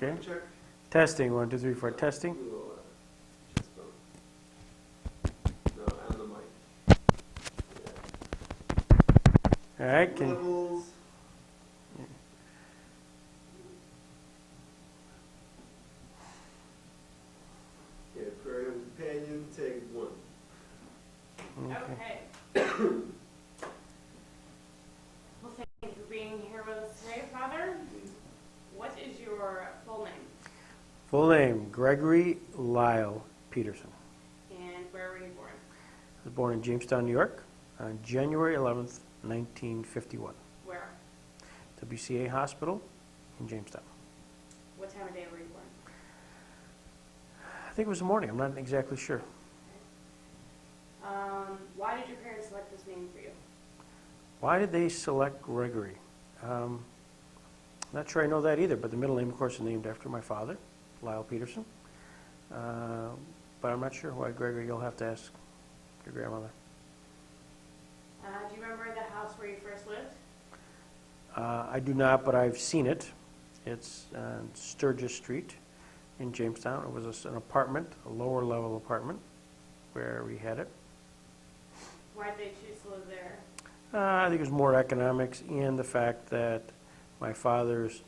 Okay. Check. Testing, 1, 2, 3, 4, testing. Chest bump. No, on the mic. All right, Yeah. can, Levels. Okay, prayer companion, take 1. okay. Okay. Well, thank you for being here with us today, Father. What is your full name? Full name, Gregory Lyle Peterson. And where were you born? I was born in Jamestown, New York on January 11th, 1951. Where? WCA Hospital in Jamestown. What time of day were you born? I think it was the morning, I'm not exactly sure. Why did your parents select this name for you? Why did they select Gregory? Not sure I know that either, but the middle name, of course, is named after my father, Lyle Peterson. But I'm not sure why Gregory. You'll have to ask your grandmother. Do you remember the house where you first lived? I do not, but I've seen it. It's on Sturgis Street in Jamestown. It was an apartment, a lower level apartment, where we had it. Why did they choose to live there? I think it was more economics and the fact that my father's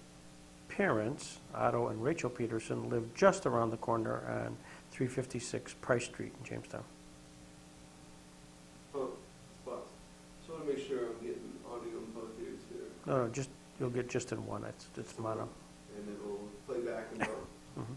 parents, Otto and Rachel Peterson, lived just around the corner on 356 Price Street in Jamestown. Oh, spot. Just want to make sure I'm getting audio in both ears here. No, just you'll get just in one. It's mono. And it will play back and forth. Mhm.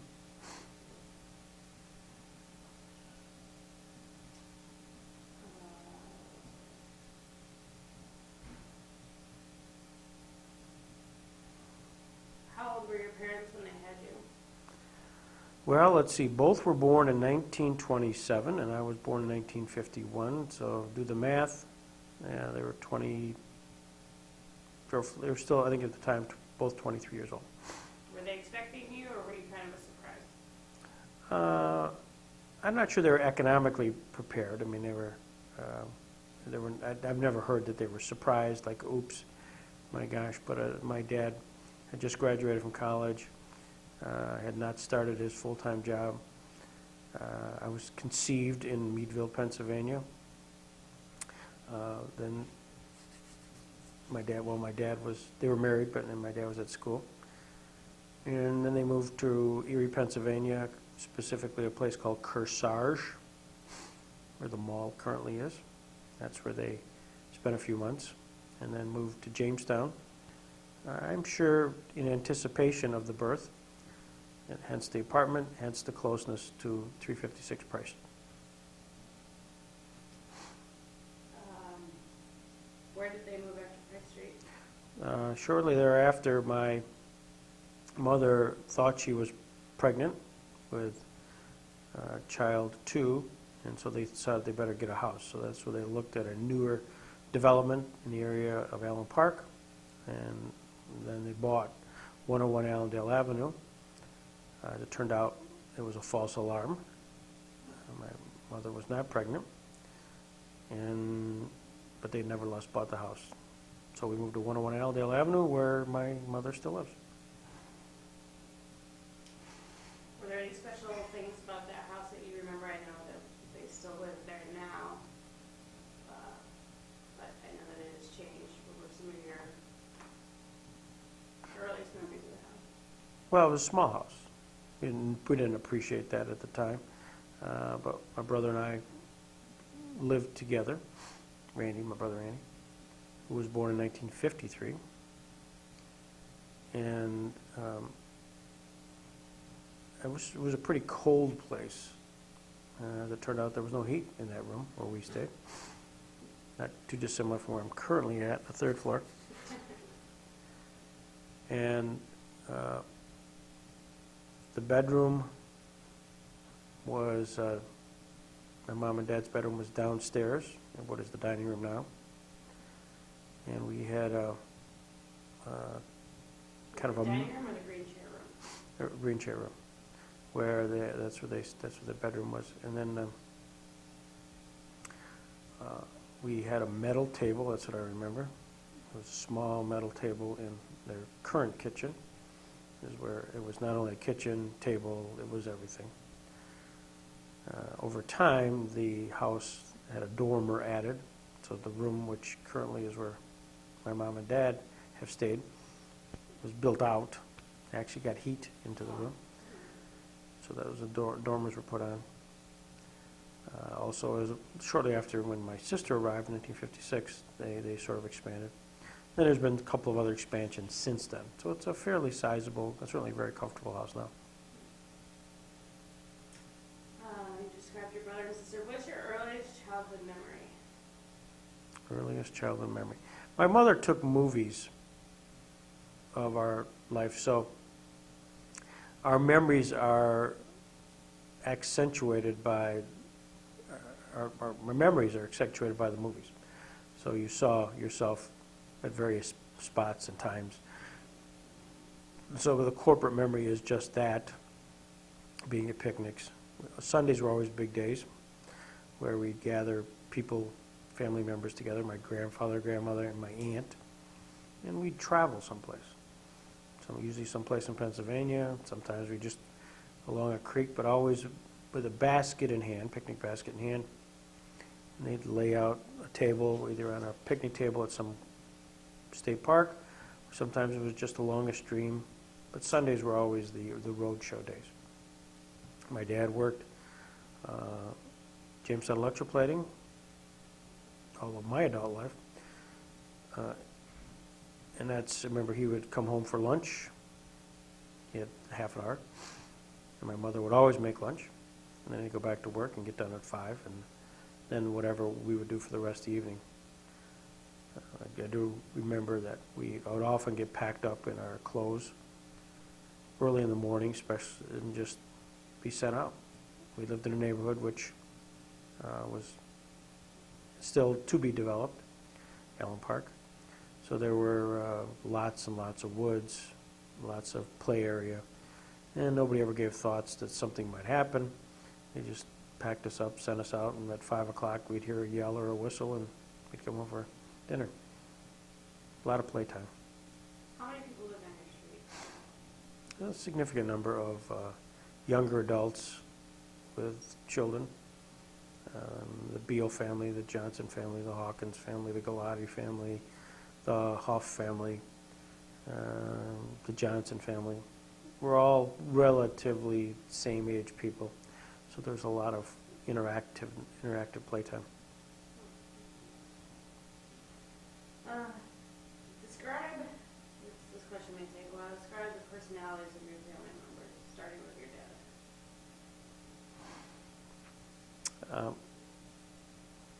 How old were your parents when they had you? Well, let's see. Both were born in 1927, and I was born in 1951. So do the math. Yeah, they were 20. They were still, I think, at the time, both 23 years old. Were they expecting you, or were you kind of a surprise? I'm not sure they were economically prepared. I mean, they were. I've never heard that they were surprised, like, oops, my gosh. But my dad had just graduated from college, had not started his full-time job. I was conceived in Meadville, Pennsylvania. Then my dad they were married, but then my dad was at school. And then they moved to Erie, Pennsylvania, specifically a place called Kearsarge, where the mall currently is. That's where they spent a few months, and then moved to Jamestown. I'm sure in anticipation of the birth, and hence the apartment, hence the closeness to 356 Price. Where did they move after Price Street? Shortly thereafter, my mother thought she was pregnant with child 2, and so they decided they better get a house. So that's where they looked at a newer development in the area of Allen Park, and then they bought 101 Allendale Avenue. It turned out it was a false alarm. My mother was not pregnant, but they nevertheless bought the house. So we moved to 101 Allendale Avenue, where my mother still lives. Were there any special things about that house that you remember? I know that they still live there now, but I know that it has changed. What were some of your earliest memories of the house? Well, it was a small house. We didn't appreciate that at the time, but my brother and I lived together. Randy, my brother Randy, who was born in 1953, and it was a pretty cold place. As it turned out, there was no heat in that room where we stayed. Not too dissimilar from where I'm currently at, the 3rd floor. And the bedroom was, my mom and dad's bedroom was downstairs, in what is the dining room now. And we had a kind of The a dining room or the green chair room? green chair room, where that's where the bedroom was. And then we had a metal table. That's what I remember. It was a small metal table in their current kitchen, is where it was not only a kitchen, table, it was everything. Over time, the house had a dormer added, so the room, which currently is where my mom and dad have stayed, was built out. It actually got heat into the room, so that was dormers were put on. Also, shortly after when my sister arrived in 1956, they sort of expanded. Then there's been a couple of other expansions since then, so it's a fairly sizable, certainly very comfortable house now. You described your brother and sister. What's your earliest childhood memory? Earliest childhood memory. My mother took movies of our life, so our memories are accentuated by, our memories are accentuated by the movies. So you saw yourself at various spots and times. So the corporate memory is just that, being at picnics. Sundays were always big days where we'd gather people, family members together, my grandfather, grandmother, and my aunt, and we'd travel someplace. So usually someplace in Pennsylvania, sometimes we just along a creek, but always with a basket in hand, picnic basket in hand. And they'd lay out a table, either on a picnic table at some state park, or sometimes it was just along a stream, but Sundays were always the road show days. My dad worked Jamestown electroplating all of my adult life. And remember, he would come home for lunch. He had half an hour. And my mother would always make lunch. And then he'd go back to work and get done at 5. And then whatever we would do for the rest of the evening. I do remember that I would often get packed up in our clothes early in the morning, especially, and just be sent out. We lived in a neighborhood which was still to be developed, Allen Park. So there were lots and lots of woods, lots of play area, and nobody ever gave thoughts that something might happen. They just packed us up, sent us out, and at 5 o'clock we'd hear a yell or a whistle, and we'd come home for dinner. A lot of playtime. How many people live on your street? A significant number of younger adults with children. The Beal family, the Johnson family, the Hawkins family, the Galati family, the Huff family, the Johnson family. We're all relatively same age people, so there's a lot of interactive playtime. This question may take a while, describe the personalities of your family members, starting with your dad.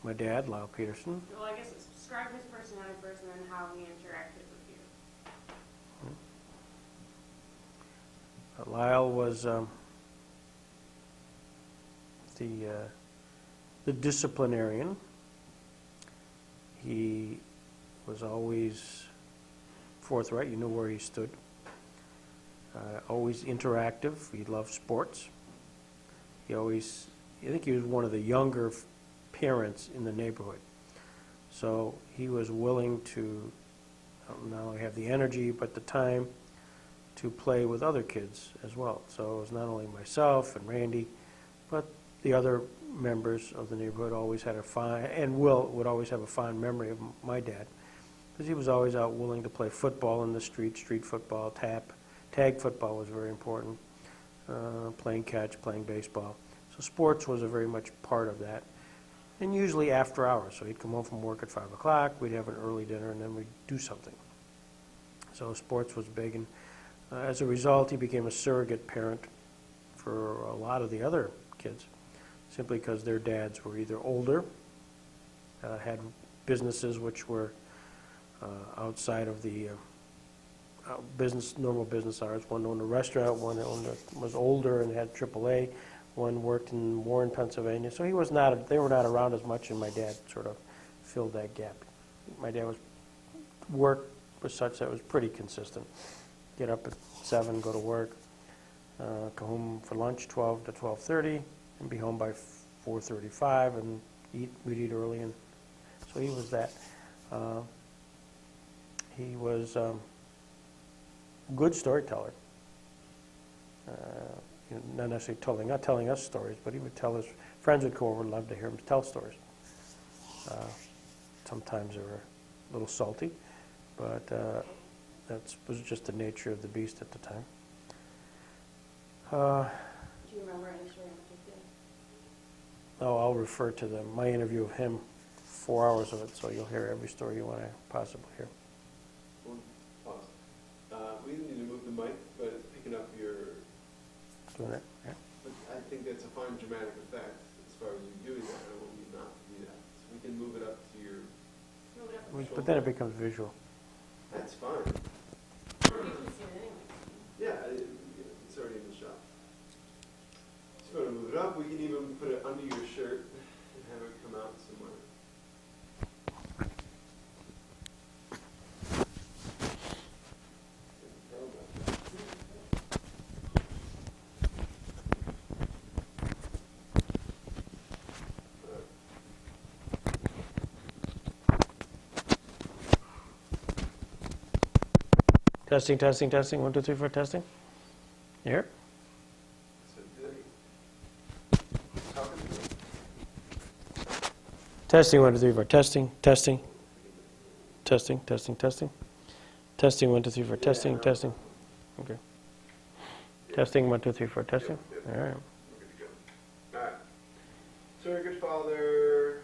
My dad, Lyle Peterson. Well, I guess describe his personality first and then how he interacted with you. Lyle was the disciplinarian. He was always forthright. You knew where he stood. Always interactive. He loved sports. I think he was one of the younger parents in the neighborhood. So he was willing to not only have the energy, but the time to play with other kids as well. So it was not only myself and Randy, but the other members of the neighborhood always had would always have a fond memory of my dad, because he was always out willing to play football in the street football, tag football was very important, playing catch, playing baseball. So sports was a very much part of that. And usually after hours. So he'd come home from work at 5 o'clock, we'd have an early dinner, and then we'd do something. So sports was big, and as a result, he became a surrogate parent for a lot of the other kids, simply because their dads were either older, had businesses which were outside of the normal business hours. One owned a restaurant, one was older and had AAA. One worked in Warren, Pennsylvania, so they were not around as much, and my dad sort of filled that gap. My dad work was such that it was pretty consistent. Get up at 7, go to work, come home for lunch 12 to 12:30, and be home by 4:35, and we'd eat early, and so he was that. He was a good storyteller. Not necessarily not telling us stories, but he would tell his friends would come over and love to hear him tell stories. Sometimes they were a little salty, but that was just the nature of the beast at the time. Do you remember any story in particular? I'll refer to my interview of him, 4 hours of it, so you'll hear every story you want to possibly hear. One pause. We didn't need to move the mic, but it's picking up your, Doing it, yeah. but I think that's a fine dramatic effect as far as you doing that. I want you not to do that. So we can move it up to your, Move it up. But then it becomes visual. that's fine. You can see it anyway. Yeah, it's already in the shot. Just want to move it up. We can even put it under your shirt and have it come out somewhere. Testing, testing, testing. 1, 2, 3, 4, testing. You hear? So did I talking to you? Testing, 1, 2, 3, 4, testing, testing, testing, testing, testing. Testing, 1, 2, 3, 4, testing, testing. Okay. Testing, 1, 2, 3, 4, testing. Yep. All right. We're good to go. All right. Surrogate father.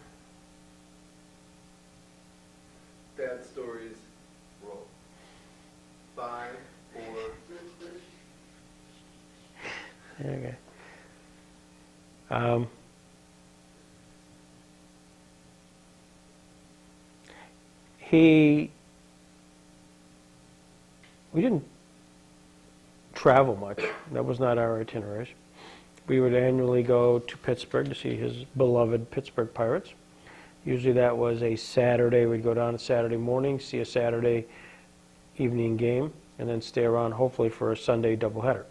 Dad stories. Roll. 5, 4. Okay. We didn't travel much. That was not our itineraries. We would annually go to Pittsburgh to see his beloved Pittsburgh Pirates. Usually that was a Saturday. We'd go down a Saturday morning, see a Saturday evening game, and then stay around hopefully for a Sunday doubleheader.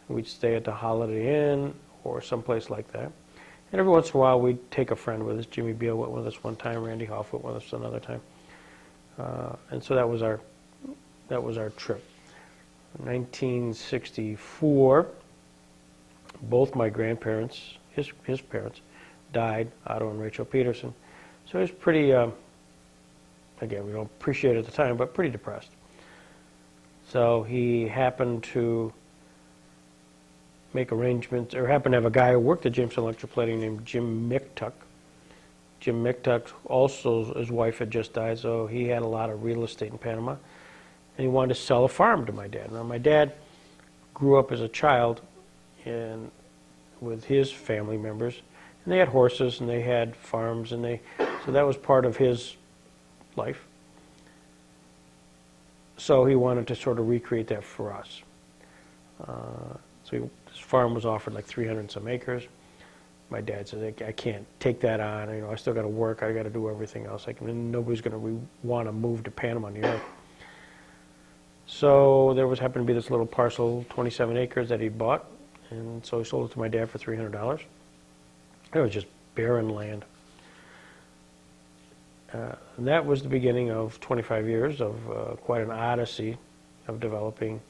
We'd stay at the Holiday Inn or someplace like that. And every once in a while we'd take a friend with us. Jimmy Beal went with us one time, Randy Hoff went with us another time. And so that was our trip. 1964, both my grandparents, his parents, died, Otto and Rachel Peterson. So he was pretty, again, we don't appreciate it at the time, but pretty depressed. So he happened to make arrangements, or happened to have a guy who worked at Jameson Electroplating named Jim McTuck. Jim McTuck, also, his wife had just died, so he had a lot of real estate in Panama. And he wanted to sell a farm to my dad. Now, my dad grew up as a child with his family members, and they had horses and they had farms, and so that was part of his life. So he wanted to sort of recreate that for us. So his farm was offered like 300 and some acres. My dad said, I can't take that on. I still got to work. I got to do everything else. Nobody's going to want to move to Panama, New York. So there happened to be this little parcel, 27 acres that he bought, and so he sold it to my dad for $300. It was just barren land. And that was the beginning of 25 years of quite an odyssey of developing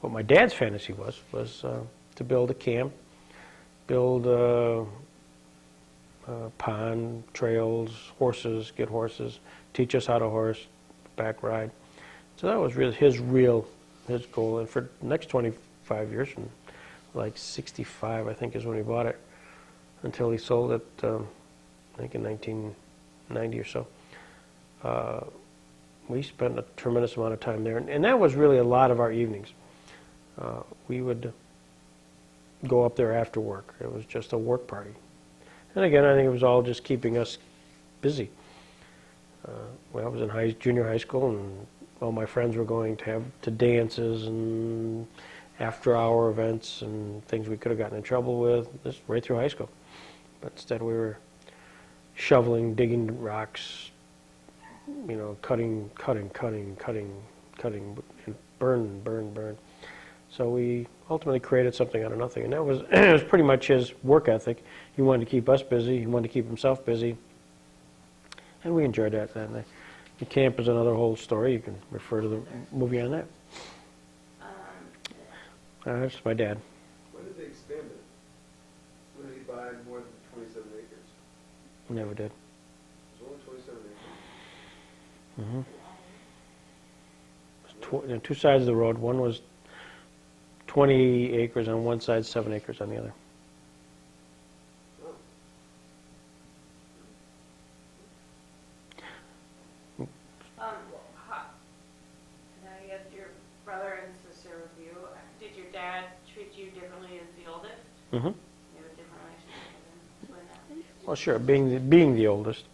what my dad's fantasy was to build a camp, build a pond, trails, horses, get horses, teach us how to horse, back ride. So that was really his goal. And for the next 25 years, from like 65, I think is when he bought it, until he sold it, I think in 1990 or so. We spent a tremendous amount of time there. And that was really a lot of our evenings. We would go up there after work. It was just a work party. And again, I think it was all just keeping us busy. When I was in junior high school, and all my friends were going to dances and after-hour events and things we could have gotten in trouble with, just right through high school. But instead we were shoveling, digging rocks, cutting, and burn. So we ultimately created something out of nothing, and that was it was pretty much his work ethic. He wanted to keep us busy. He wanted to keep himself busy, and we enjoyed that. And the camp is another whole story. You can refer to the movie on that. That's my dad. Why did they expand it? When did he buy more than 27 acres? Never did. It was only 27 acres. Two sides of the road. One was 20 acres on one side, 7 acres on the other. Oh. Now you have your brother and sister with you. Did your dad treat you differently as the oldest? Mm-hmm. You have a different relationship with him? Well, sure. Being the oldest,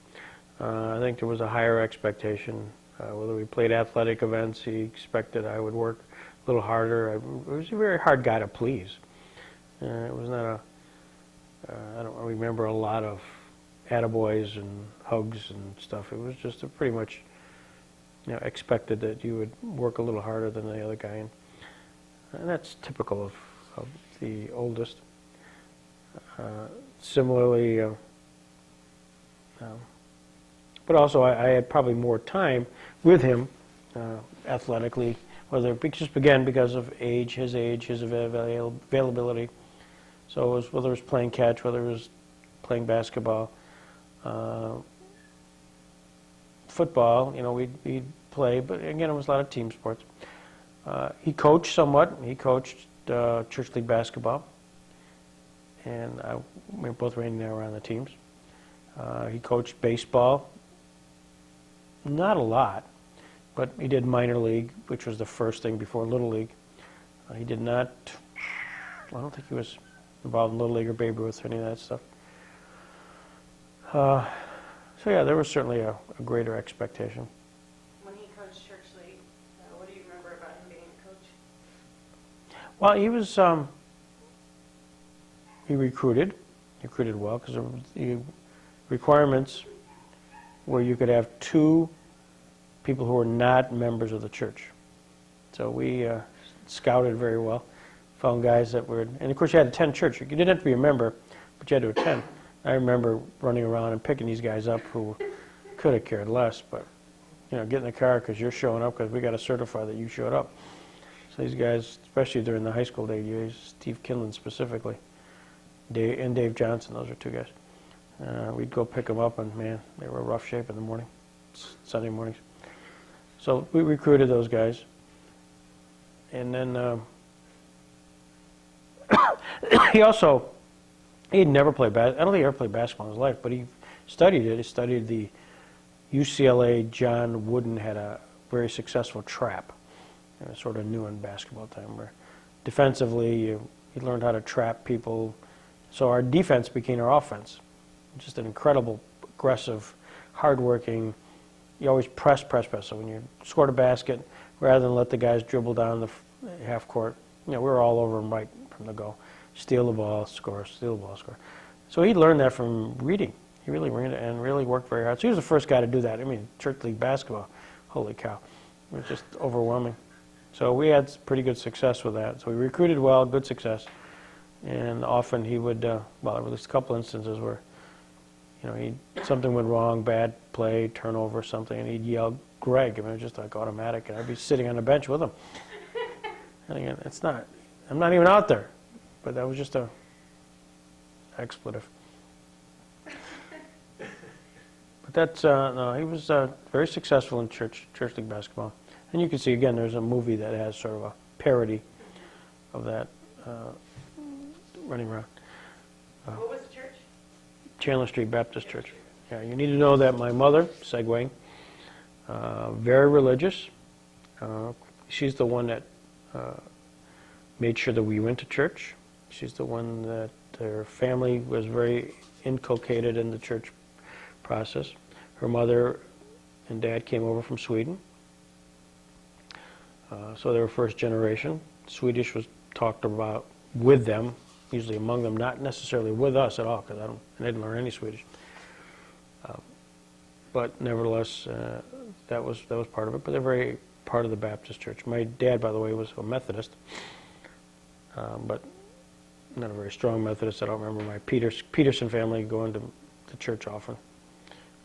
I think there was a higher expectation. Whether we played athletic events, he expected I would work a little harder. I was a very hard guy to please. It was not a. I don't remember a lot of attaboys and hugs and stuff. It was just pretty much, expected that you would work a little harder than the other guy, and that's typical of the oldest. Similarly, but also I had probably more time with him athletically, just again because of his availability. So it was, whether it was playing catch, whether it was playing basketball, football, we'd play, but again, it was a lot of team sports. He coached somewhat. He coached church league basketball, and we both ran there around the teams. He coached baseball, not a lot, but he did minor league, which was the first thing before Little League. He did not, I don't think he was involved in Little League or Babe Ruth or any of that stuff. So yeah, there was certainly a greater expectation. When he coached church league, what do you remember about him being a coach? Well, he recruited well, because the requirements where you could have 2 people who were not members of the church. So we scouted very well, found guys that were, and of course you had to attend church. You didn't have to be a member, but you had to attend. I remember running around and picking these guys up who could have cared less, but get in the car because you're showing up because we got to certify that you showed up. So these guys, especially during the high school days, Steve Kinlan specifically, Dave Johnson, those are 2 guys. We'd go pick them up, and man, they were rough shape in the morning, Sunday mornings. So we recruited those guys, and then he'd never played I don't think he ever played basketball in his life, but he studied it. He studied the UCLA. John Wooden had a very successful trap. It was sort of new in basketball time, where defensively you learned how to trap people. So our defense became our offense. Just an incredible, aggressive, hardworking. You always press. So when you scored a basket, rather than let the guys dribble down the half court, we were all over them right from the go. Steal the ball, score, steal the ball, score. So he learned that from reading. He really learned it and really worked very hard. So he was the first guy to do that. I mean, church league basketball, holy cow. It was just overwhelming. So we had pretty good success with that. So we recruited well, good success. And often he would, there were at least a couple instances where, something went wrong, bad play, turnover, something, and he'd yell, Greg. I mean, it was just like automatic, and I'd be sitting on the bench with him. And again, I'm not even out there, but that was just a expletive. But that's, no, he was very successful in church league basketball. And you can see, again, there's a movie that has sort of a parody of that running around. What was the church? Chandler Street Baptist Church. Yeah, you need to know that my mother, segueing, very religious. She's the one that made sure that we went to church. She's the one that her family was very inculcated in the church process. Her mother and dad came over from Sweden. So they were first generation. Swedish was talked about with them, usually among them, not necessarily with us at all, because I didn't learn any Swedish. But nevertheless, that was part of it. But they're very part of the Baptist church. My dad, by the way, was a Methodist, but not a very strong Methodist. I don't remember my Peterson family going to church often,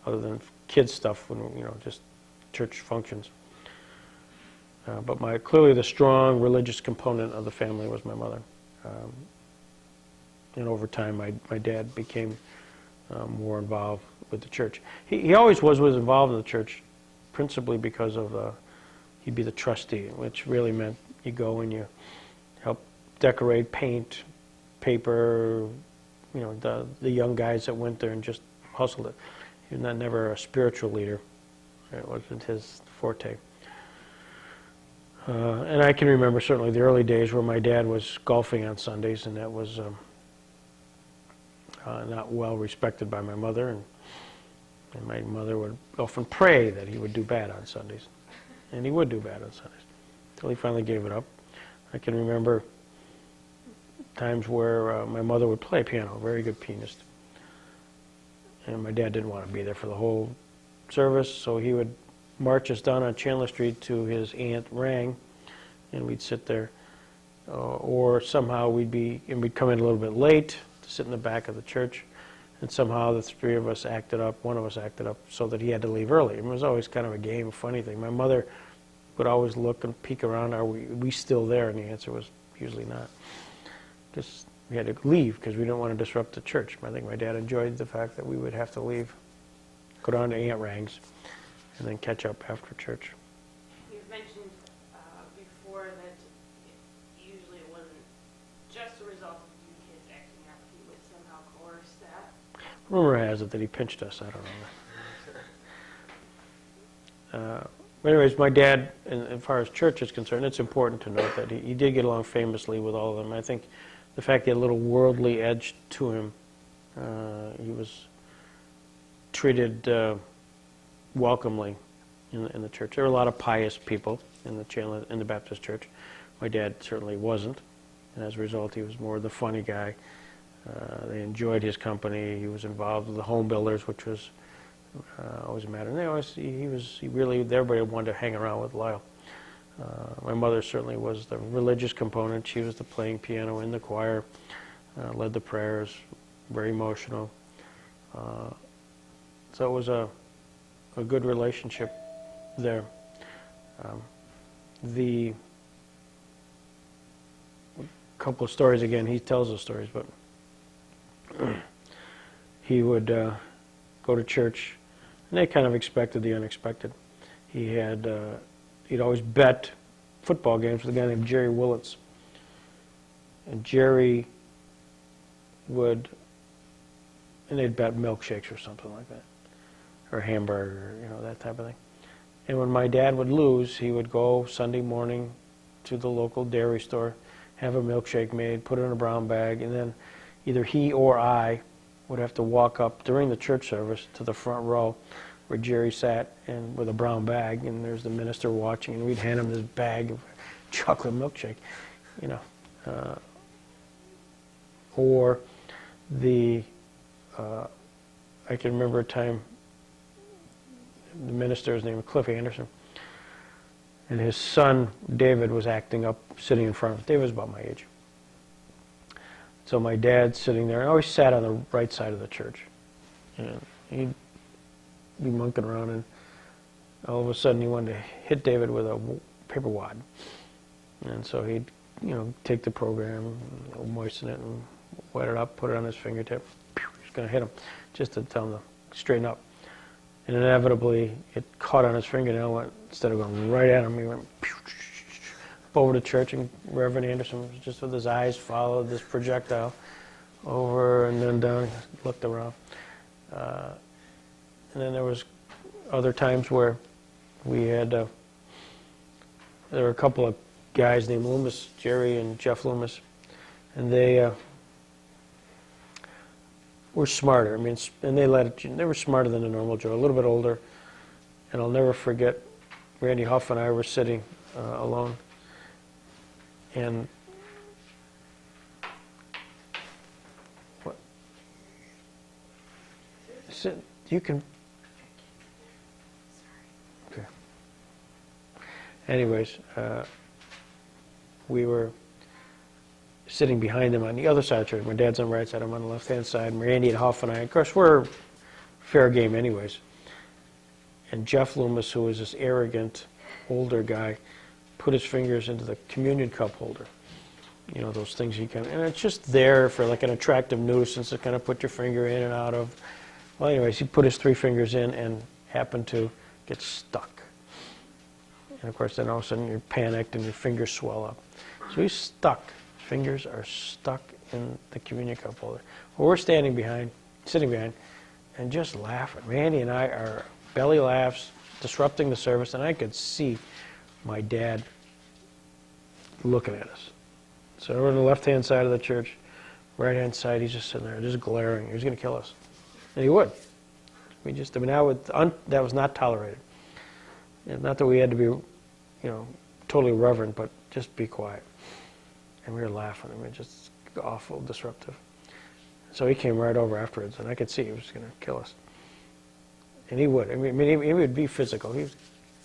other than kids stuff when just church functions. But clearly the strong religious component of the family was my mother. And over time, my dad became more involved with the church. He always was involved in the church, principally because of he'd be the trustee, which really meant you go and you help decorate, paint, paper, the young guys that went there and just hustled it. He was never a spiritual leader. It wasn't his forte. And I can remember certainly the early days where my dad was golfing on Sundays, and that was not well respected by my mother, and my mother would often pray that he would do bad on Sundays. And he would do bad on Sundays, until he finally gave it up. I can remember times where my mother would play piano, a very good pianist. And my dad didn't want to be there for the whole service, so he would march us down on Chandler Street to his Aunt Rang, and we'd sit there. Or somehow we'd come in a little bit late to sit in the back of the church, and somehow the three of us acted up, one of us acted up, so that he had to leave early. It was always kind of a game, a funny thing. My mother would always look and peek around, are we still there? And the answer was usually not. Because we had to leave because we didn't want to disrupt the church. I think my dad enjoyed the fact that we would have to leave, go down to Aunt Rang's, and then catch up after church. You've mentioned before that usually it wasn't just a result of you kids acting up. He would somehow coerce that. Rumor has it that he pinched us. I don't know. But anyways, my dad, as far as church is concerned, it's important to note that he did get along famously with all of them. I think the fact he had a little worldly edge to him, he was treated welcomely in the church. There were a lot of pious people in the Baptist church. My dad certainly wasn't, and as a result, he was more the funny guy. They enjoyed his company. He was involved with the home builders, which was always a matter. And everybody wanted to hang around with Lyle. My mother certainly was the religious component. She was the playing piano in the choir, led the prayers, very emotional. So it was a good relationship there. The couple of stories, again, he tells those stories, but he would go to church, and they kind of expected the unexpected. He'd always bet football games with a guy named Jerry Willits. And Jerry and they'd bet milkshakes or something like that, or hamburger, that type of thing. And when my dad would lose, he would go Sunday morning to the local dairy store, have a milkshake made, put it in a brown bag, and then either he or I would have to walk up during the church service to the front row where Jerry sat and with a brown bag, and there's the minister watching, and we'd hand him this bag of chocolate milkshake, Or I can remember a time, the minister's name was Cliff Anderson, and his son David was acting up, sitting in front of us. David was about my age. So my dad's sitting there. I always sat on the right side of the church. And he'd be monkeying around, and all of a sudden he wanted to hit David with a paper wad. And so he'd, take the program, moisten it, and wet it up, put it on his fingertip. He's going to hit him, just to tell him to straighten up. And inevitably, it caught on his fingernail. Instead of going right at him, he went up over to church, and Reverend Anderson was just with his eyes followed this projectile over and then down. He looked around. And then there was other times where we had, there were a couple of guys named Loomis, Jerry and Jeff Loomis, and they were smarter. And they were smarter than a normal Joe, a little bit older. And I'll never forget, Randy Huff and I were sitting alone, and you can. Okay. Anyways, we were sitting behind them on the other side of the church. My dad's on the right side, I'm on the left-hand side. Randy and Huff and I, of course, we're fair game anyways. And Jeff Loomis, who was this arrogant, older guy, put his fingers into the communion cup holder. You know, those things you can, and it's just there for like an attractive nuisance to kind of put your finger in and out of. Well, anyways, he put his 3 fingers in and happened to get stuck. And of course, then all of a sudden you're panicked and your fingers swell up. So he's stuck. His fingers are stuck in the communion cup holder. Well, we're sitting behind, and just laughing. Randy and I are belly laughs, disrupting the service, and I could see my dad looking at us. So we're on the left-hand side of the church, right-hand side, he's just sitting there, just glaring. He was going to kill us. And he would. That was not tolerated. And not that we had to be, totally reverent, but just be quiet. And we were laughing. I mean, just awful, disruptive. So he came right over afterwards, and I could see he was going to kill us. And he would. I mean, he would be physical.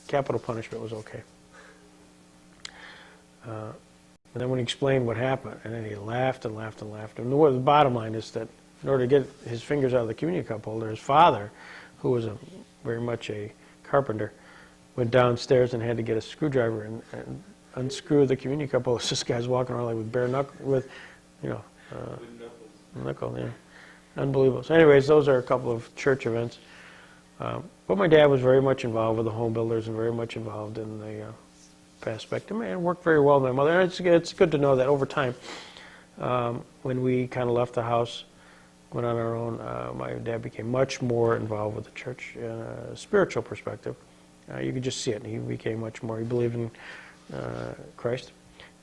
Capital punishment was okay. And then when he explained what happened, and then he laughed and laughed and laughed. And the bottom line is that in order to get his fingers out of the communion cup holder, his father, who was very much a carpenter, went downstairs and had to get a screwdriver and unscrew the communion cup holder. This guy's walking around like with bare knuckle, knuckle, yeah. Unbelievable. So anyways, those are a couple of church events. But my dad was very much involved with the home builders and very much involved in the aspect. And worked very well with my mother. And it's good to know that over time, when we kind of left the house, went on our own, my dad became much more involved with the church in a spiritual perspective. You could just see it. He became much more, he believed in Christ,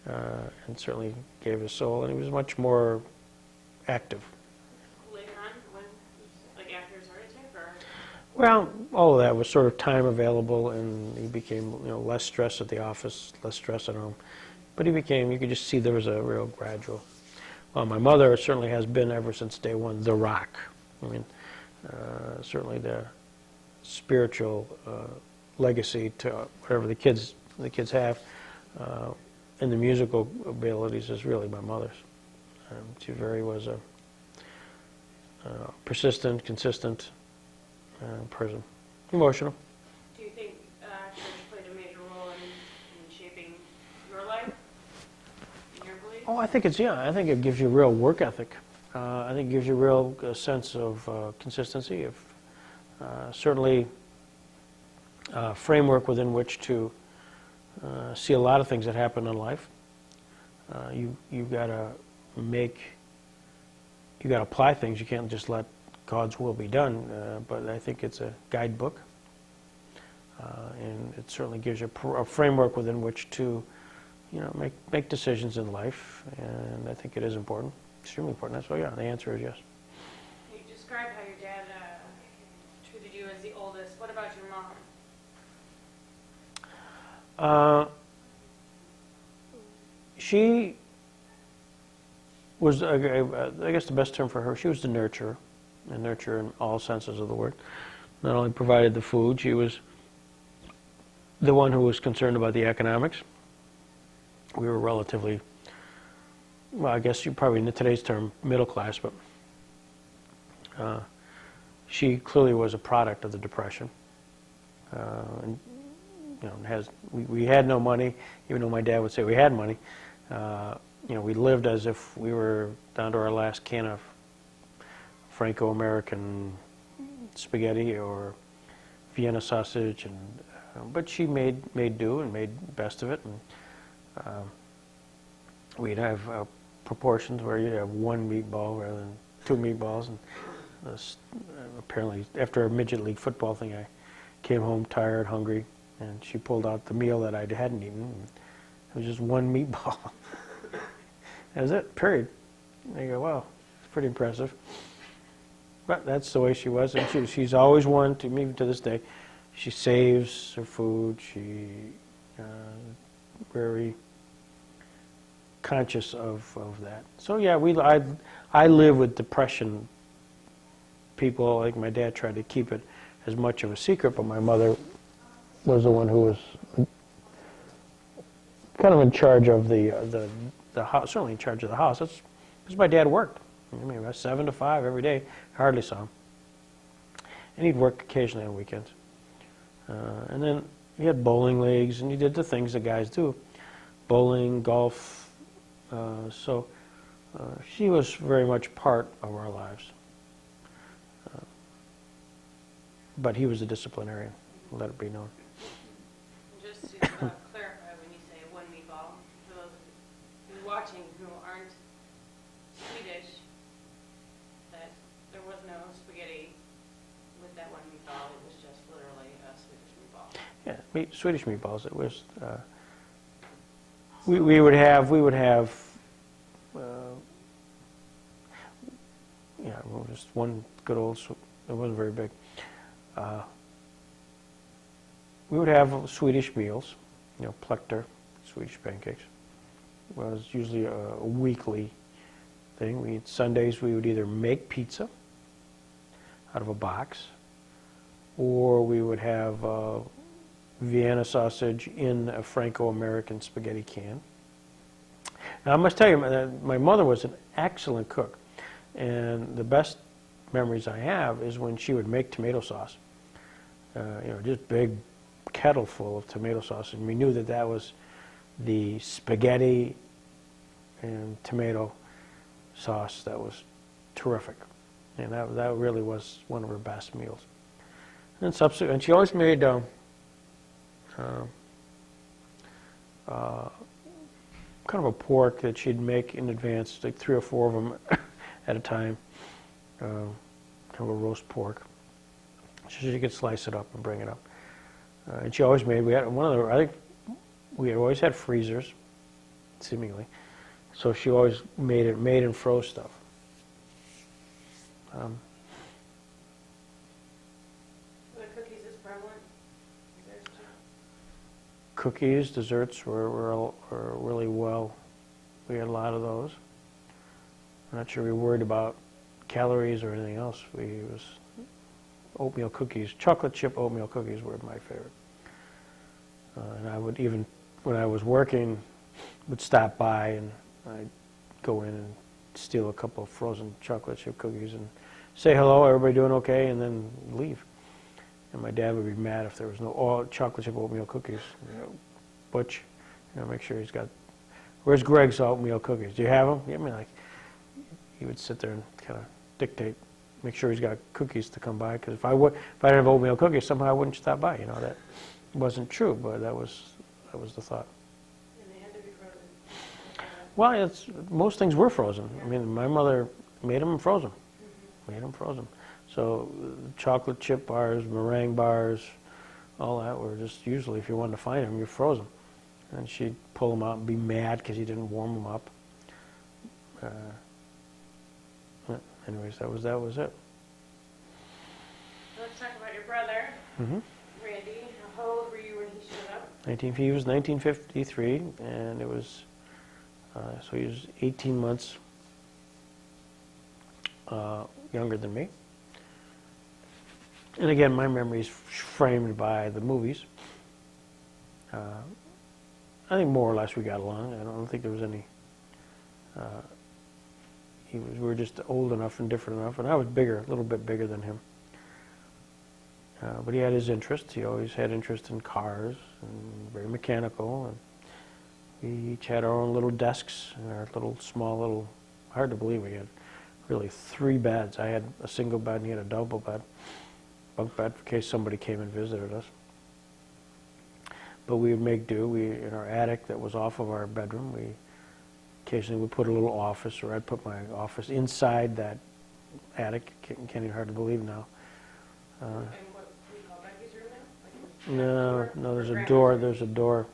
and certainly gave his soul, and he was much more active. Later on, like after his heart attack, or? Well, all of that was sort of time available, and he became, less stress at the office, less stress at home. But you could just see there was a real gradual. Well, my mother certainly has been ever since day one, the rock. I mean, certainly the spiritual legacy to whatever the kids have, and the musical abilities is really my mother's. She was a persistent, consistent person. Emotional. Do you think church played a major role in shaping your life, in your beliefs? Oh, I think it gives you a real work ethic. I think it gives you a real sense of consistency, of certainly a framework within which to see a lot of things that happen in life. You've got to apply things. You can't just let God's will be done, but I think it's a guidebook, and it certainly gives you a framework within which to, make decisions in life, and I think it is important, extremely important. So yeah, the answer is yes. You described how your dad treated you as the oldest. What about your mom? She was, I guess the best term for her, she was the nurturer, a nurturer in all senses of the word. Not only provided the food, she was the one who was concerned about the economics. We were relatively, well, I guess you probably, in today's term, middle class, but she clearly was a product of the Depression. And, we had no money, even though my dad would say we had money. We lived as if we were down to our last can of Franco-American spaghetti or Vienna sausage, and but she made do and made best of it. And we'd have proportions where you'd have one meatball rather than 2 meatballs. And apparently, after a midget league football thing, I came home tired, hungry, and she pulled out the meal that I hadn't eaten. And it was just 1 meatball. That was it, period. And I go, wow, it's pretty impressive. But that's the way she was, and she's always one, even to this day, she saves her food, she very conscious of that. So yeah, I live with Depression people. Like my dad tried to keep it as much of a secret, but my mother was the one who was kind of in charge of the house, certainly in charge of the house. That's because my dad worked. I mean, about 7 to 5 every day. I hardly saw him. And he'd work occasionally on weekends. And then he had bowling leagues, and he did the things that guys do, bowling, golf. So she was very much part of our lives. But he was a disciplinarian, let it be known. Just to clarify, when you say one meatball, for those who are watching who aren't Swedish, that there was no spaghetti with that one meatball. It was just literally a Swedish meatball. Yeah, Swedish meatballs. It was. We would have. Yeah, well, just one good old. It wasn't very big. We would have Swedish meals, plekter, Swedish pancakes. It was usually a weekly thing. Sundays we would either make pizza out of a box, or we would have Vienna sausage in a Franco-American spaghetti can. Now I must tell you, my mother was an excellent cook, and the best memories I have is when she would make tomato sauce. Just big kettle full of tomato sauce, and we knew that was the spaghetti and tomato sauce that was terrific, and that really was one of her best meals. And she always made kind of a pork that she'd make in advance, like 3 or 4 of them at a time, kind of a roast pork. So she could slice it up and bring it up. And she always made, I think we had always had freezers, seemingly. So she always made and froze stuff. The cookies is prevalent. There's two. Cookies, desserts were really well. We had a lot of those. I'm not sure we were worried about calories or anything else. Oatmeal cookies, chocolate chip oatmeal cookies were my favorite. And I would even, when I was working, would stop by and I'd go in and steal a couple of frozen chocolate chip cookies and say hello, everybody doing okay, and then leave. And my dad would be mad if there was no chocolate chip oatmeal cookies. Butch, make sure he's got, where's Greg's oatmeal cookies? Do you have them? Yeah, he would sit there and kind of dictate, make sure he's got cookies to come by, because if I didn't have oatmeal cookies, somehow I wouldn't stop by. That wasn't true, but that was the thought. And they had to be frozen. Well, most things were frozen. I mean, my mother made them and froze them. So chocolate chip bars, meringue bars, all that were just usually, if you wanted to find them, you froze them. And she'd pull them out and be mad because you didn't warm them up. Anyways, that was it. Let's talk about your brother, Mm-hmm. Randy. How old were you when he showed up? He was 1953, and it was, so he was 18 months younger than me. And again, my memory is framed by the movies. I think more or less we got along. I don't think there was any, we were just old enough and different enough, and I was bigger, a little bit bigger than him. But he had his interests. He always had interest in cars, and very mechanical. And we each had our own little desks, and our small, hard to believe we had really 3 beds. I had a single bed, and he had a double bed, bunk bed, in case somebody came and visited us. But we would make do. In our attic that was off of our bedroom, we occasionally would put a little office, or I'd put my office inside that attic. Can't even hard to believe now. And what we call Becky's room now? Like, No, there's a Grandma's door. room? There's a door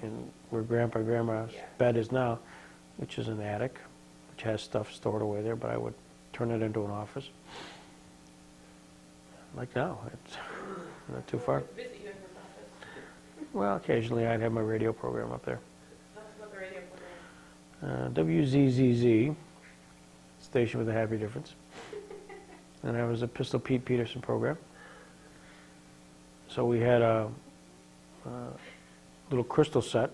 in where Grandpa and Grandma's Yeah. bed is now, which is an attic, which has stuff stored away there. But I would turn it into an office. Like now, it's not too far. Visit you in his office. Well, occasionally I'd have my radio program up there. Tell us about the radio program. WZZZ, station with a happy difference. And that was a Pistol Pete Peterson program. So we had a little crystal set,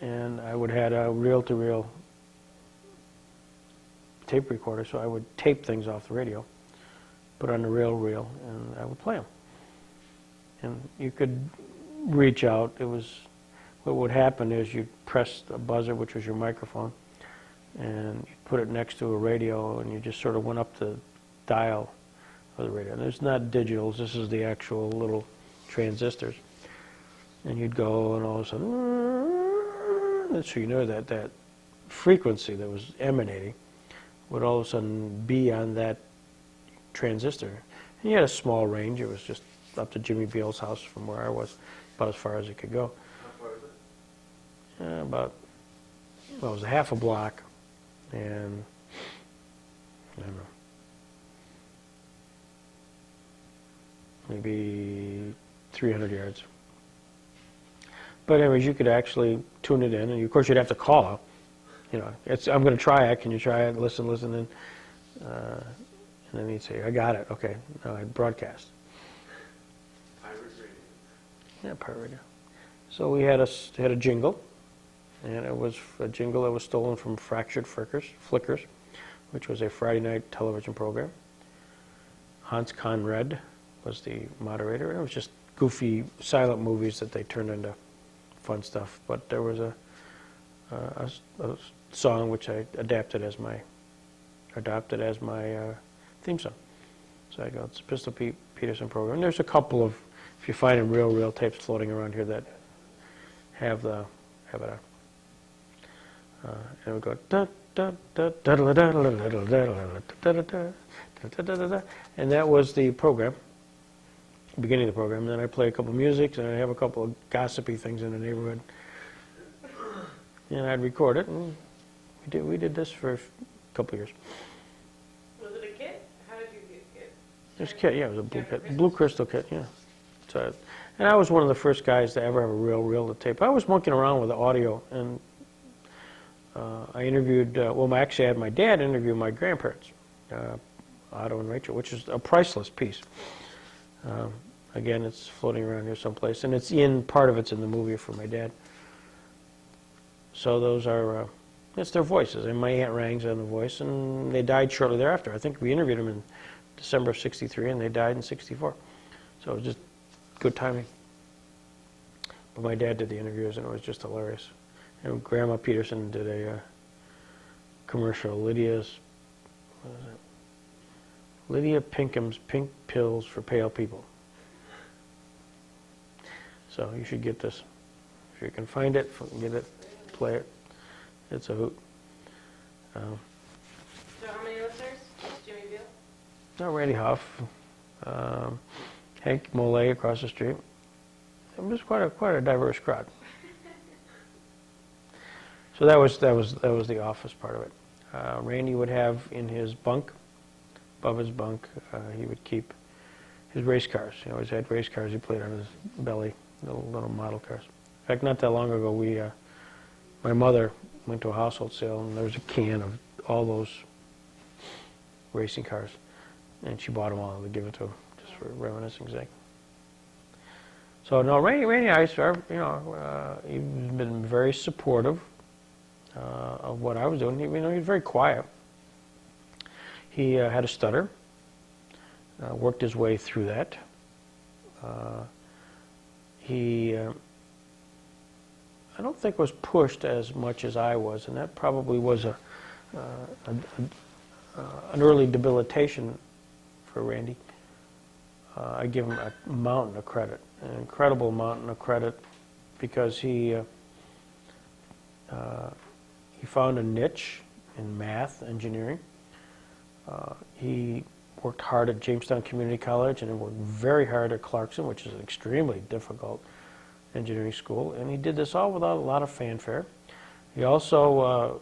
and I would have a reel-to-reel tape recorder, so I would tape things off the radio, put on the reel, and I would play them. and you could reach out. What would happen is you'd press a buzzer, which was your microphone, and you put it next to a radio, and you just sort of went up the dial of the radio. And it's not digitals, this is the actual little transistors. And you'd go, and all of a sudden, so you know that frequency that was emanating would all of a sudden be on that transistor. And you had a small range. It was just up to Jimmy Beale's house from where I was, about as far as it could go. How far is it? It was a half a block, and I don't know, maybe 300 yards. But anyways, you could actually tune it in, and of course you'd have to call out. You know, I'm going to try it. Can you try it? Listen, and then he'd say, I got it. Okay, now I'd broadcast. Pirate radio. Yeah, pirate radio. So we had a jingle, and it was a jingle that was stolen from Fractured Flickers, which was a Friday night television program. Hans Conrad was the moderator, and it was just goofy silent movies that they turned into fun stuff. But there was a song which I adopted as my theme song. So I go, it's a Pistol Pete Peterson program. And there's a couple of, if you find them, real tapes floating around here that have it on. And we go da da da da da da da da da da da, and that was the program, beginning of the program. And then I play a couple of music, and I have a couple of gossipy things in the neighborhood, and I'd record it, and we did this for a couple of years. Was it a kit? How did you get it? It was a kit, yeah, it was a blue crystal kit, yeah. So, and I was one of the first guys to ever have a reel to tape. I was monkeying around with the audio, and I interviewed, actually I had my dad interview my grandparents, Otto and Rachel, which is a priceless piece. Again, it's floating around here someplace, and part of it's in the movie for my dad. So those are, it's their voices, and my Aunt Rang's on the voice, and they died shortly thereafter. I think we interviewed them in December of '63, and they died in '64. So it was just good timing. But my dad did the interviews, and it was just hilarious. And Grandma Peterson did a commercial, Lydia Pinkham's Pink Pills for Pale People. So you should get this. If you can find it, get it, play it. It's a hoot. So how many listeners? Just Jimmy Beale? No, Randy Huff, Hank Mollet across the street. It was quite a diverse crowd. So that was the office part of it. Randy would have in his bunk, above his bunk, he would keep his race cars. He always had race cars he played on his belly, little model cars. In fact, not that long ago, my mother went to a household sale, and there was a can of all those racing cars, and she bought them all to give it to him, just for reminiscing sake. So no, Randy and I started, he's been very supportive of what I was doing. He was very quiet. He had a stutter, worked his way through that. He, I don't think was pushed as much as I was, and that probably was an early debilitation for Randy. I give him a mountain of credit, an incredible mountain of credit, because he found a niche in math, engineering. He worked hard at Jamestown Community College, and he worked very hard at Clarkson, which is an extremely difficult engineering school, and he did this all without a lot of fanfare. He also,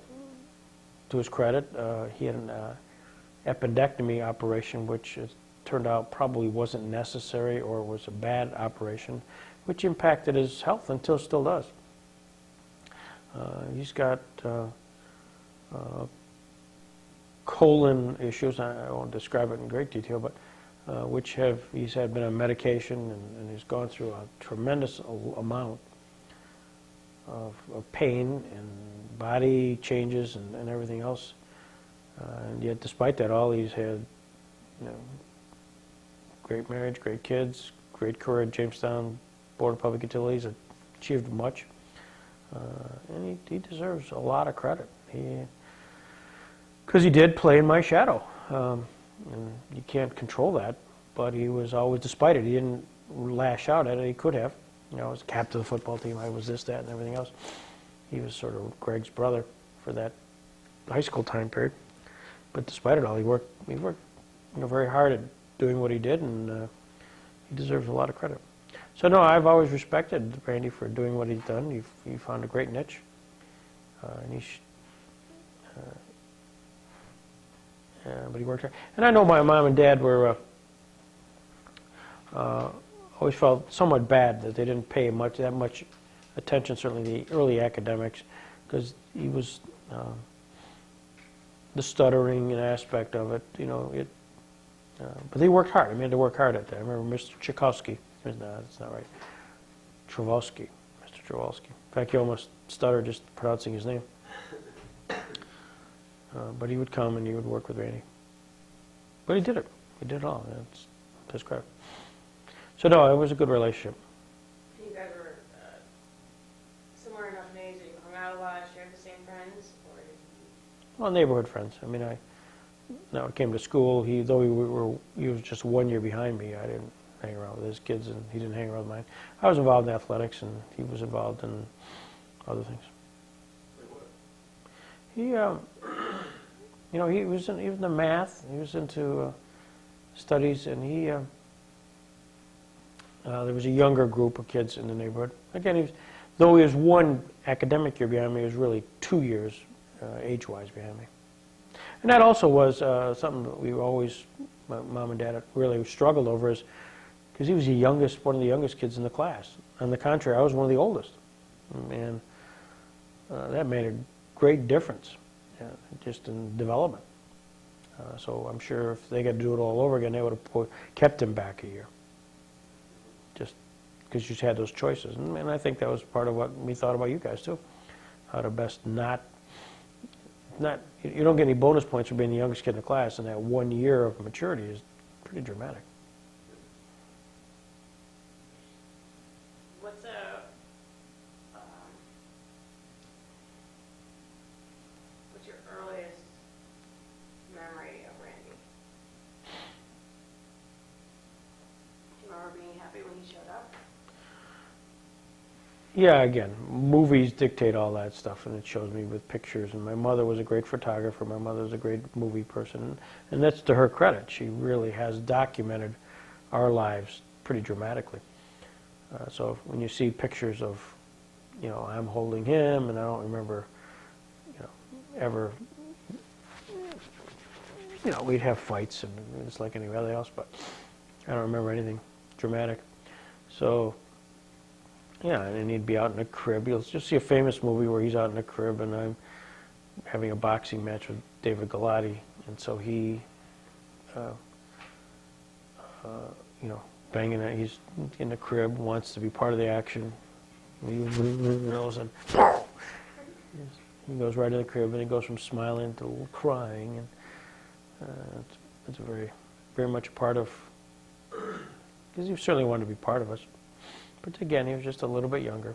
to his credit, he had an appendectomy operation, which turned out probably wasn't necessary or was a bad operation, which impacted his health until still does. He's got colon issues. I won't describe it in great detail, but he's been on medication, and he's gone through a tremendous amount of pain and body changes and everything else. And yet, despite that all, he's had great marriage, great kids, great career at Jamestown Board of Public Utilities, achieved much, and he deserves a lot of credit. Because he did play in my shadow, and you can't control that, but he was always, despite it, he didn't lash out at it. He could have. You know, I was captain of the football team, I was this, that, and everything else. He was sort of Greg's brother for that high school time period. But despite it all, he worked very hard at doing what he did, and he deserves a lot of credit. So no, I've always respected Randy for doing what he's done. He found a great niche, and but he worked hard. And I know my mom and dad were always felt somewhat bad that they didn't pay that much attention, certainly the early academics, because he was the stuttering aspect of it, you know. But they worked hard. I mean, they worked hard at that. I remember Mr. Tchaikovsky. No, that's not right. Travolsky, Mr. Travolsky. In fact, he almost stuttered just pronouncing his name. But he would come and he would work with Randy. But he did it. He did it all. That's his credit. So no, it was a good relationship. You guys were similar enough in age that you hung out a lot, shared the same friends, or did you? Well, neighborhood friends. I mean, now it came to school. He was just 1 year behind me. I didn't hang around with his kids, and he didn't hang around with mine. I was involved in athletics, and he was involved in other things. Like what? He, you know, he was into math. He was into studies, and there was a younger group of kids in the neighborhood. Again, though he was 1 academic year behind me, he was really 2 years age-wise behind me. And that also was something that we always, my mom and dad really struggled over, is because he was one of the youngest kids in the class. On the contrary, I was one of the oldest. And that made a great difference, just in development. So I'm sure if they got to do it all over again, they would have kept him back a year. Just because you had those choices. And I think that was part of what we thought about you guys, too. How to best not, you don't get any bonus points for being the youngest kid in the class, and that 1 year of maturity is pretty dramatic. What's your earliest memory of Randy? Do you remember being happy when he showed up? Yeah, again, movies dictate all that stuff, and it shows me with pictures. And my mother was a great photographer. My mother was a great movie person. And that's to her credit. She really has documented our lives pretty dramatically. So when you see pictures of, you know, I'm holding him, and I don't remember, you know, ever, you know, we'd have fights, and it's like anybody else, but I don't remember anything dramatic. So, yeah, and he'd be out in a crib. You'll just see a famous movie where he's out in a crib, and I'm having a boxing match with David Galati, and so he, you know, banging it. He's in the crib, wants to be part of the action. He knows, and he goes right in the crib, and he goes from smiling to crying, and it's very, very much a part of, because he certainly wanted to be part of us. But again, he was just a little bit younger.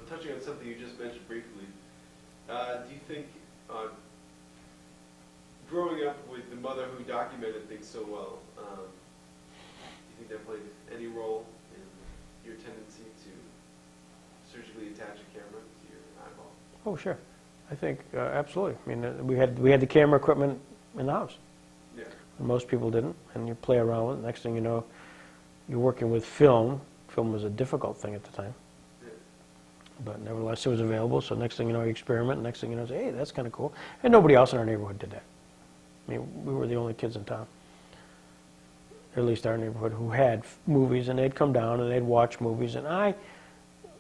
Touching on something you just mentioned briefly, do you think growing up with the mother who documented things so well, do you think that played any role in your tendency to surgically attach a camera to your eyeball? Oh, sure. I think absolutely. I mean, we had the camera equipment in the house. Yeah. And most people didn't, and you play around with it. Next thing you know, you're working with film. Film was a difficult thing at the time. Yeah. But nevertheless, it was available, so next thing you know, you experiment, next thing you know, say, hey, that's kind of cool. And nobody else in our neighborhood did that. I mean, we were the only kids in town, or at least our neighborhood, who had movies, and they'd come down and they'd watch movies. And I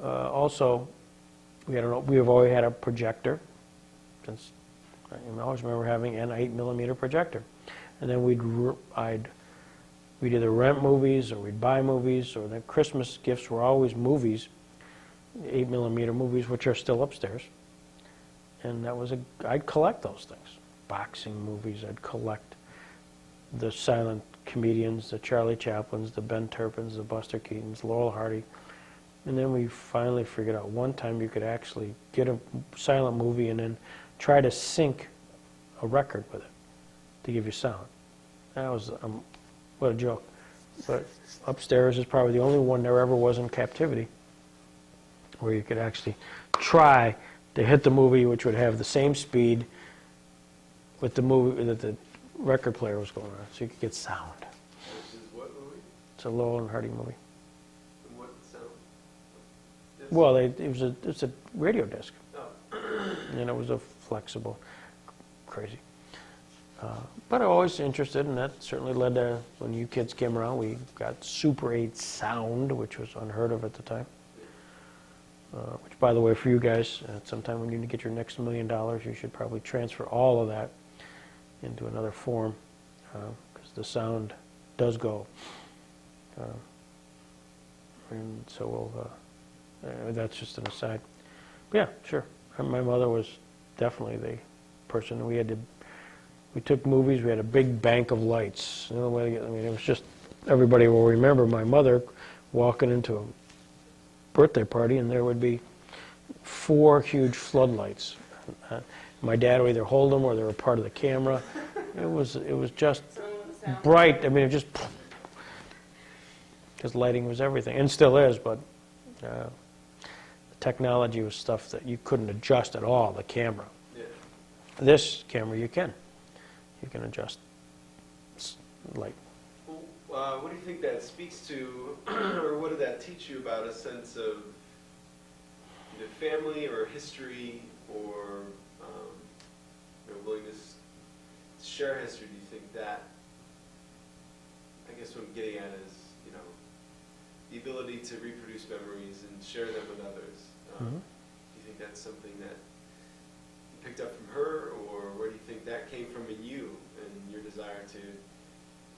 also, we've always had a projector, since I always remember having an 8mm projector. And then we'd either rent movies, or we'd buy movies, or the Christmas gifts were always movies, 8mm movies, which are still upstairs. And I'd collect those things. Boxing movies, I'd collect the silent comedians, the Charlie Chaplins, the Ben Turpins, the Buster Keatons, Laurel Hardy. And then we finally figured out one time you could actually get a silent movie and then try to sync a record with it to give you sound. That was, what a joke. But upstairs is probably the only one there ever was in captivity where you could actually try to hit the movie, which would have the same speed with the movie that the record player was going on, so you could get sound. This is what movie? It's a Laurel and Hardy movie. And what sound? Yes. Well, it's a radio disc, Oh. and it was a flexible, crazy. But I was always interested, and that certainly led to, when you kids came around, we got Super 8 sound, which was unheard of at the time. Which, by the way, for you guys, sometime when you get your next $1 million, you should probably transfer all of that into another form, because the sound does go. And so that's just an aside. But yeah, sure. My mother was definitely the person. We took movies, we had a big bank of lights. You know, it was just, everybody will remember my mother walking into a birthday party and there would be 4 huge floodlights. My dad would either hold them or they were part of the camera. It was just bright. I mean, it just, because lighting was everything, and still is, but the technology was stuff that you couldn't adjust at all, the camera. Yeah. This camera you can. You can adjust light. Well, what do you think that speaks to, or what did that teach you about a sense of either family or history or willingness to share history? Do you think that, I guess what I'm getting at is, the ability to reproduce memories and share them with others. Do you think that's something that you picked up from her, or where do you think that came from in you and your desire to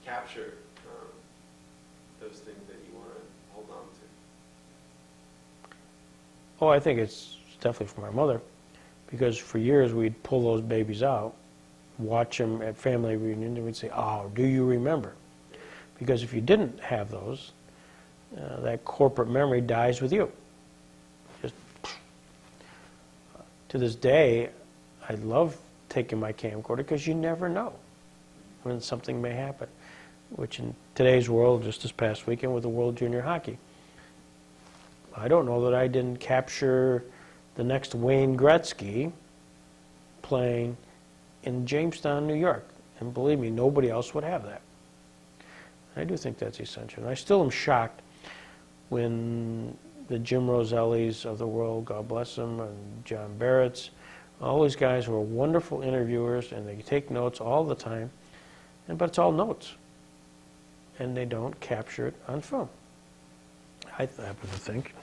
capture those things that you want to hold on to? Oh, I think it's definitely from my mother, because for years we'd pull those babies out, watch them at family reunion, and we'd say, "Oh, do you remember?" Because if you didn't have those, that corporate memory dies with you. Just to this day, I love taking my camcorder because you never know when something may happen. Which in today's world, just this past weekend with the World Junior Hockey, I don't know that I didn't capture the next Wayne Gretzky playing in Jamestown, New York. And believe me, nobody else would have that. I do think that's essential. And I still am shocked when the Jim Rosellis of the world, God bless them, and John Barrett's, all these guys who are wonderful interviewers, and they take notes all the time, but it's all notes. And they don't capture it on film. I happen to think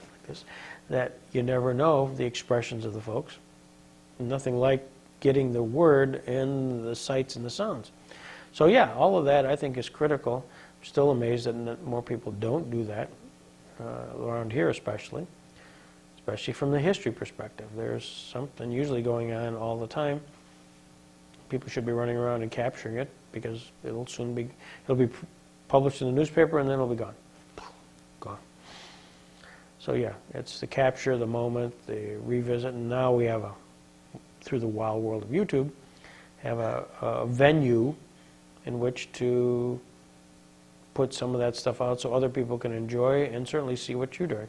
that you never know the expressions of the folks. Nothing like getting the word and the sights and the sounds. So yeah, all of that I think is critical. I'm still amazed that more people don't do that, around here especially from the history perspective. There's something usually going on all the time. People should be running around and capturing it, because it'll be published in the newspaper and then it'll be gone. So yeah, it's the capture, the moment, the revisit, and now we have through the wild world of YouTube, have a venue in which to put some of that stuff out so other people can enjoy and certainly see what you're doing.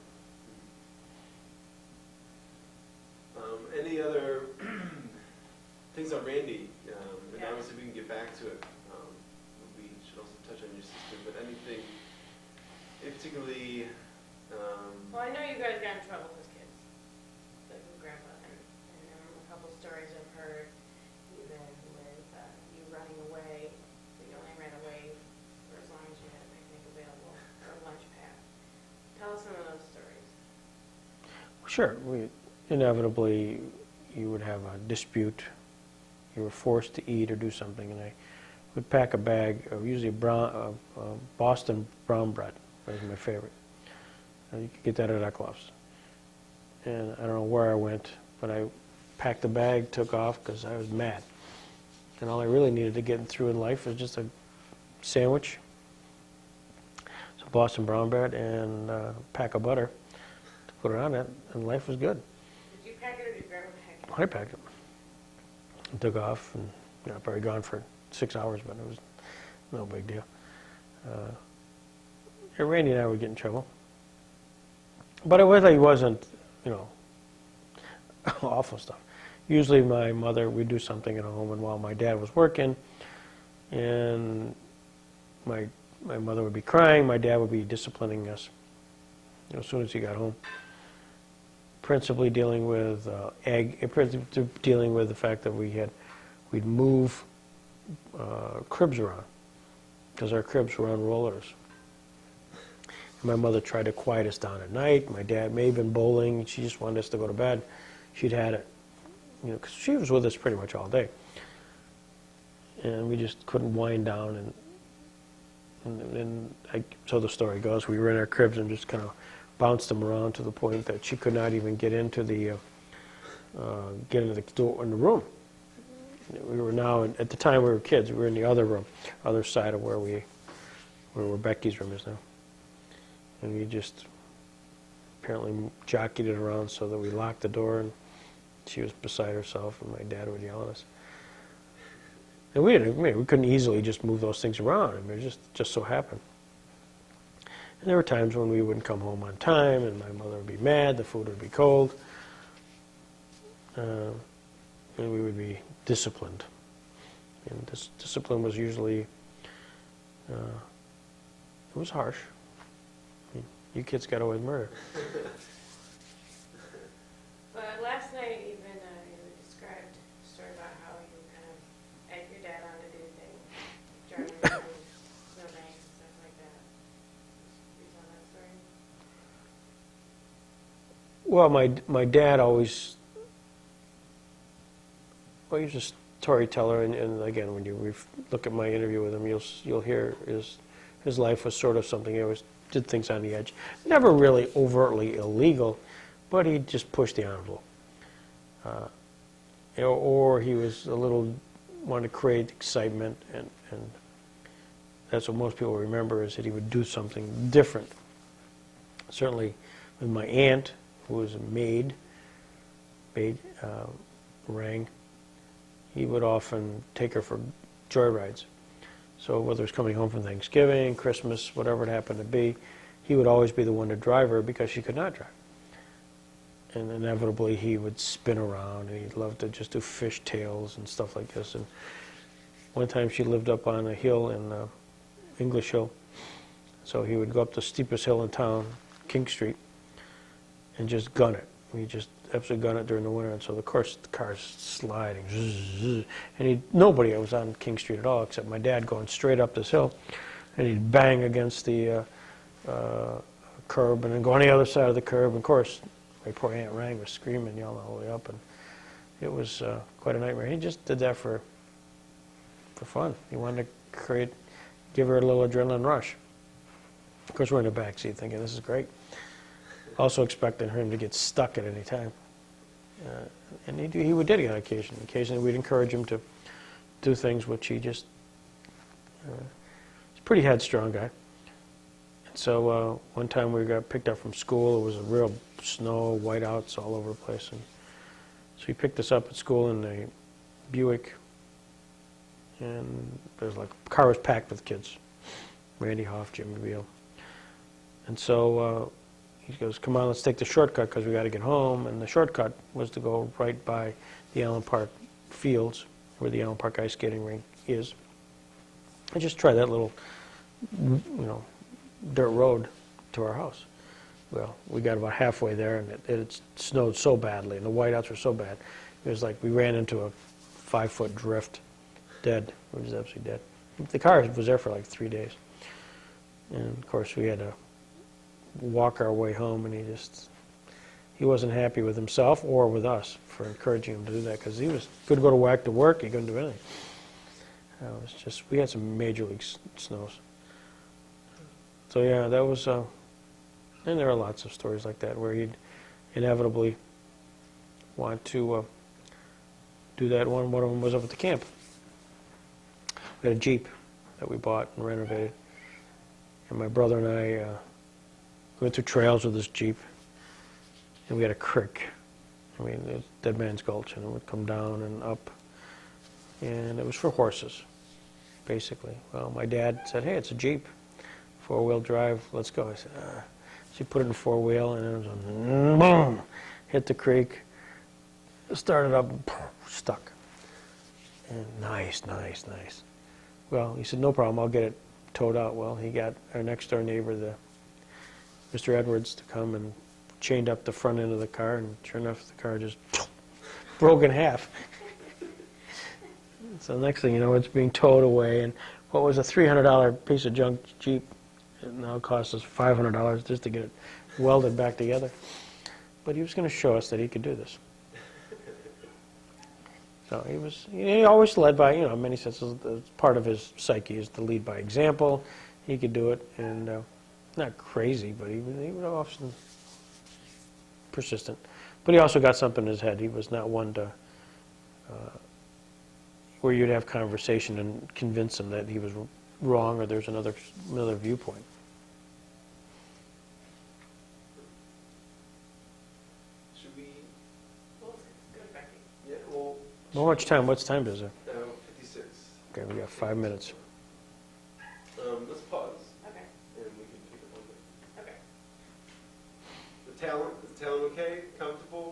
Any other things on Randy? And obviously we can get back to it. We should also touch on your sister, but anything particularly... Well, I know you guys got in trouble as kids, like with Grandpa, and a couple stories I've heard, even with you running away, but you only ran away for as long as you had a picnic available, or a lunch pack. Tell us some of those stories. Sure. Inevitably, you would have a dispute. You were forced to eat or do something, and I would pack a bag of usually Boston brown bread. That was my favorite. You could get that at Eckloff's. And I don't know where I went, but I packed the bag, took off because I was mad. And all I really needed to get through in life was just a sandwich Boston brown bread and a pack of butter to put it on it, and life was good. Did you pack it or did your grandma pack it? I packed it. And took off, and probably gone for 6 hours, but it was no big deal. Randy and I would get in trouble. But it really wasn't, awful stuff. Usually my mother would do something at home, and while my dad was working, and my mother would be crying, my dad would be disciplining us as soon as he got home. Principally dealing with dealing with the fact that we'd move cribs around because our cribs were on rollers. My mother tried to quiet us down at night. My dad may have been bowling. She just wanted us to go to bed. She'd had it, because she was with us pretty much all day. And we just couldn't wind down. So the story goes, we were in our cribs and just kind of bounced them around to the point that she could not even get into the door in the room. We were now, at the time we were kids, we were in the other room, other side of where Becky's room is now. And we just apparently jockeyed it around so that we locked the door, and she was beside herself, and my dad would yell at us. And we couldn't easily just move those things around. It just so happened. And there were times when we wouldn't come home on time, and my mother would be mad, the food would be cold, and we would be disciplined. And this discipline was usually, it was harsh. You kids got away with murder. But last night, even you described a story about how you kind of egged your dad on to do things, driving around snowbanks and stuff like that. Can you tell that story? Well, my dad always, he was a storyteller, and again, when you look at my interview with him, you'll hear his life was sort of something. He always did things on the edge. Never really overtly illegal, but he just pushed the envelope. Or he was wanted to create excitement, and that's what most people remember, is that he would do something different. Certainly with my aunt, who was a maid, Rang, he would often take her for joyrides. So whether it was coming home from Thanksgiving, Christmas, whatever it happened to be, he would always be the one to drive her because she could not drive. And inevitably he would spin around, and he'd love to just do fishtails and stuff like this. And one time she lived up on a hill in English Hill, so he would go up the steepest hill in town, King Street, and just gun it. He just absolutely gun it during the winter, and so of course the car's sliding, and nobody was on King Street at all except my dad going straight up this hill, and he'd bang against the curb and then go on the other side of the curb. And of course, my poor Aunt Rang was screaming, yelling all the way up, and it was quite a nightmare. He just did that for fun. He wanted to give her a little adrenaline rush. Of course, we're in the back seat thinking, this is great. Also expecting him to get stuck at any time. And he did it on occasion. Occasionally we'd encourage him to do things which he just, he's a pretty headstrong guy. And so one time we got picked up from school. It was a real snow, whiteouts all over the place. And so he picked us up at school in a Buick, and the car was packed with kids. Randy Hoff, Jimmy Beal. And so he goes, come on, let's take the shortcut because we got to get home. And the shortcut was to go right by the Allen Park fields, where the Allen Park ice skating rink is. And just try that little, dirt road to our house. Well, we got about halfway there, and it snowed so badly, and the whiteouts were so bad. It was like we ran into a 5-foot drift, dead. We were just absolutely dead. The car was there for like 3 days. And of course, we had to walk our way home, and he wasn't happy with himself or with us for encouraging him to do that, because he couldn't go to work, he couldn't do anything. It was just, we had some major league snows. So yeah, that was, and there are lots of stories like that where he'd inevitably want to do that. One of them was up at the camp. We had a Jeep that we bought and renovated. And my brother and I went through trails with this Jeep, and we had a creek. I mean, it was Dead Man's Gulch, and it would come down and up. And it was for horses, basically. Well, my dad said, hey, it's a Jeep, four-wheel drive, let's go. I said, So he put it in four-wheel, and it was a boom, hit the creek, started up, stuck. And nice. Well, he said, no problem, I'll get it towed out. Well, he got our next-door neighbor, Mr. Edwards, to come and chained up the front end of the car, and sure enough, the car just broke in half. So the next thing you know, it's being towed away, and what was a $300 piece of junk Jeep, it now costs us $500 just to get it welded back together. But he was going to show us that he could do this. So he always led by, in many senses, part of his psyche is to lead by example. He could do it, and not crazy, but he was often persistent. But he also got something in his head. He was not one to, where you'd have conversation and convince him that he was wrong or there's another viewpoint. Should we, Well, it's good, Becky. yeah, well. How much time? What's time is it? 56. Okay, we got 5 minutes. Let's pause, Okay, and we can pick up on that. okay. The talent, is the talent okay, comfortable?